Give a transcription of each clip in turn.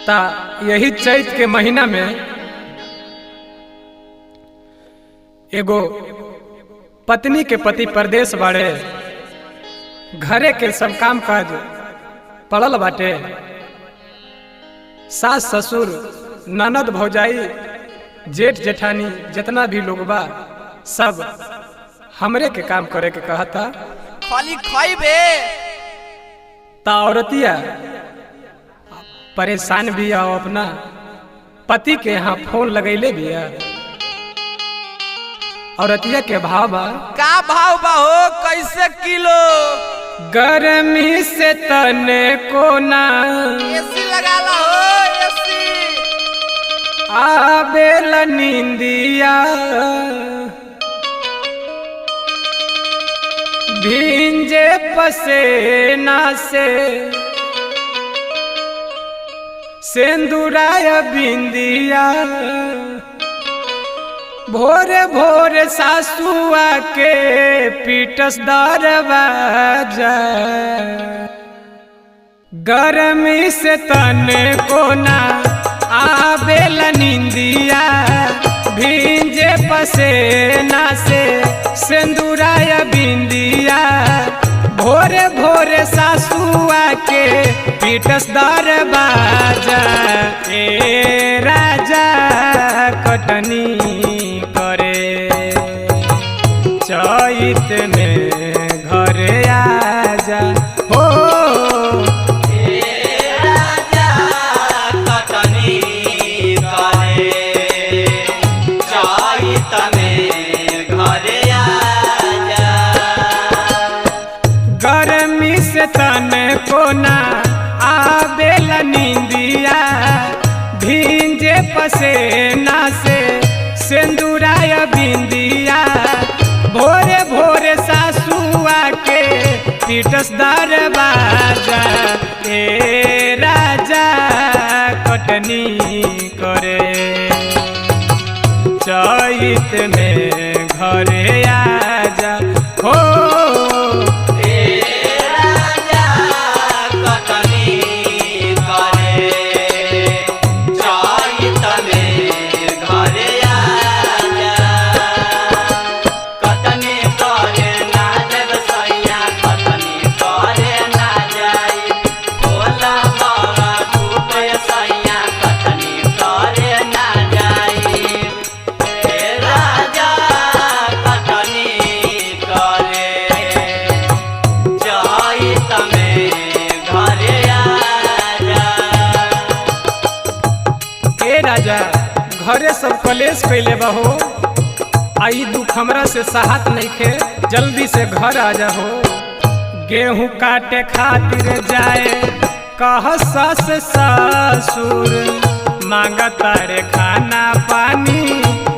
ता यही चैत के महीना में एगो पत्नी के पति परदेश बाड़े, घरे के सब काम काज पड़ल बाटे। सास ससुर ननद भौजाई जेठ जेठानी जितना भी लोग बा सब हमरे के काम करे के कहता। खाली खाइबे ता औरतिया परेशान भी आओ, अपना पति के यहाँ फोन लगैले भी है। औरतिया के भाव बा, का भाव बा हो, कैसे किलो? गर्मी से तने को ना एसी लगा ला हो, एसी। आबेल नींदिया भींजे पसेना से सेंदुराय बिंदिया भोरे भोरे सासुआ के पीटस दरवाजा। गर्मी से तने को ना आबेल नींदिया भींजे पसेना से सेंदुराय बिंदिया भोरे भोरे सासुआ के पीटस दरवाजा। ए राजा कटनी करे चैत में घरे आजा हो। राजा कटनी करे चैत में घरे आजा। गर्मी से तने को ना आबेल नींदिया भींजे पसेना से सेंदुराय बिंदिया भोरे भोरे सासुआ के पीटस दरवाजा। ए राजा कटनी करे चैत में घरे आजा हो। राजा घरे सब कलेश कैले बहो, आई दुख हमरा से साहत नहीं खे, जल्दी से घर आ जा हो। गेहूं काटे खातिर जाए कह सस ससुर मांगता रे खाना पानी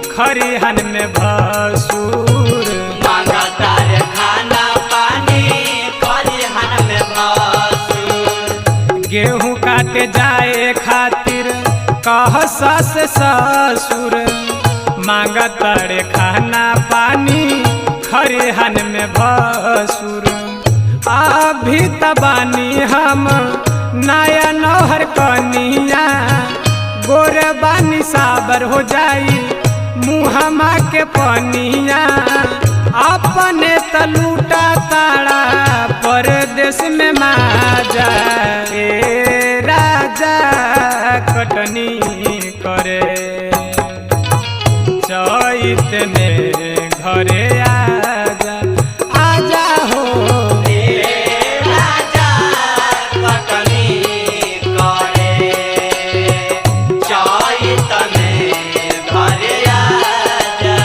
खरिहन में भसुर। मांगता रे खाना पानी खरिहन में भसुर। गेहूं काटे जाए खातिर कह सस ससुर मांगता रे खाना पानी खरिहन में भसुर। अभी तबानी हम नया नौहर कनिया गोर बानी साबर हो जाई मुहमा के पनिया। अपने तलूटा ताड़ा परदेश में माजा। ए राजा कटनी करे चैत में घरे आजा आजा हो। राजा कटनी करे चैत में घरे आजा।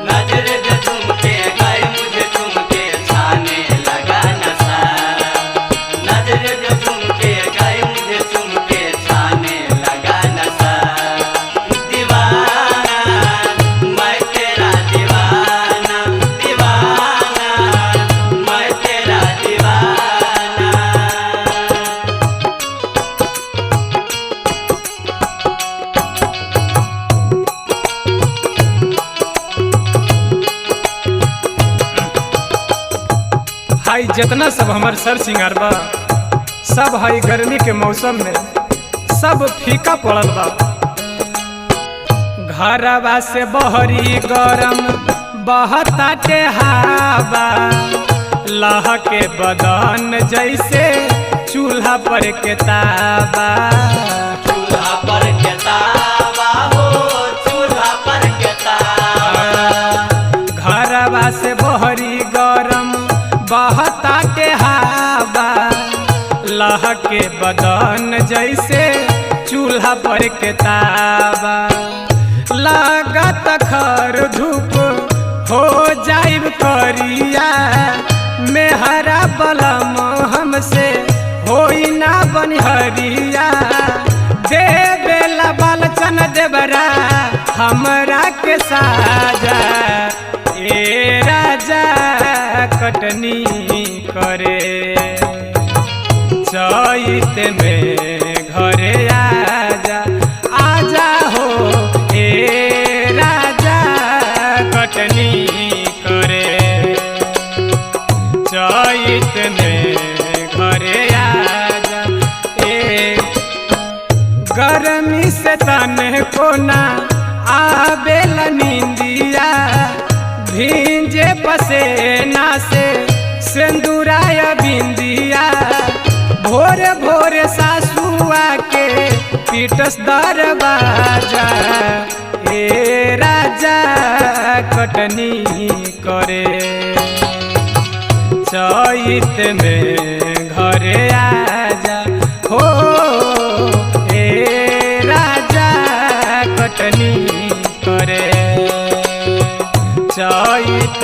नजर जो तुमके गए मुझे तुमके छाने लगा नशा। नजर जो तुमके गए मुझे तुमके छाने लगा नशा। दीवाना मैं तेरा दीवाना, दीवाना मैं तेरा दीवाना। हाई जितना सब हमार सर सिंगार बा सब हाई गर्मी के मौसम में सब फीका पड़ल बा। घरवा से बहरी गरम बहताटे हवा, लहके बदन जैसे चूल्हा पर के तावा। चूल्हा पर के तावा हो, चूल्हा पर के तावा। घरवा से बहरी गरम बहताटे हवा, लहके बदन जैसे चूल्हा पर के तावा। लागत खर धूप हो जाइब करिया, मेहरा बलम हमसे होई ना बनिहरिया। देवेला बालचन देवरा हमरा के साजा, ए राजा कटनी करे चैत में घरे आजा। आजा हो ए राजा कटनी करे चैत में घरे आजा। ए गर्मी से तने कोना आवेला नींदिया, भींजे पसेना से सिंदूराय बिंदिया। भोरे भोरे सासुआ के पीटस दरवाजा, ए राजा कटनी करे चैत में घरे आजा। हो ए राजा कटनी करे चैत